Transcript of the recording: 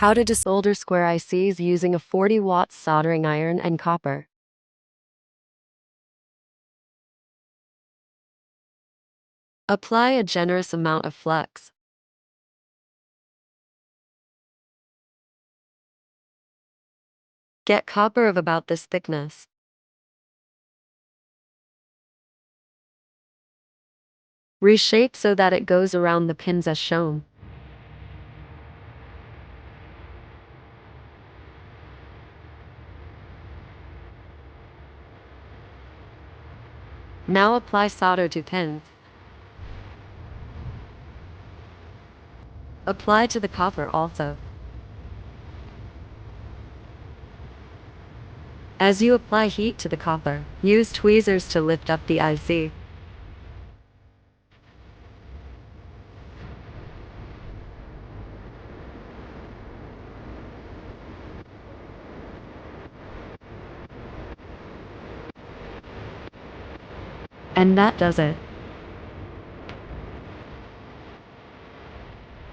How to desolder square ICs using a 40-watt soldering iron and copper. Apply a generous amount of flux. Get copper of about this thickness. Reshape so that it goes around the pins as shown. Now apply solder to pins. Apply to the copper also. As you apply heat to the copper, use tweezers to lift up the IC. And that does it.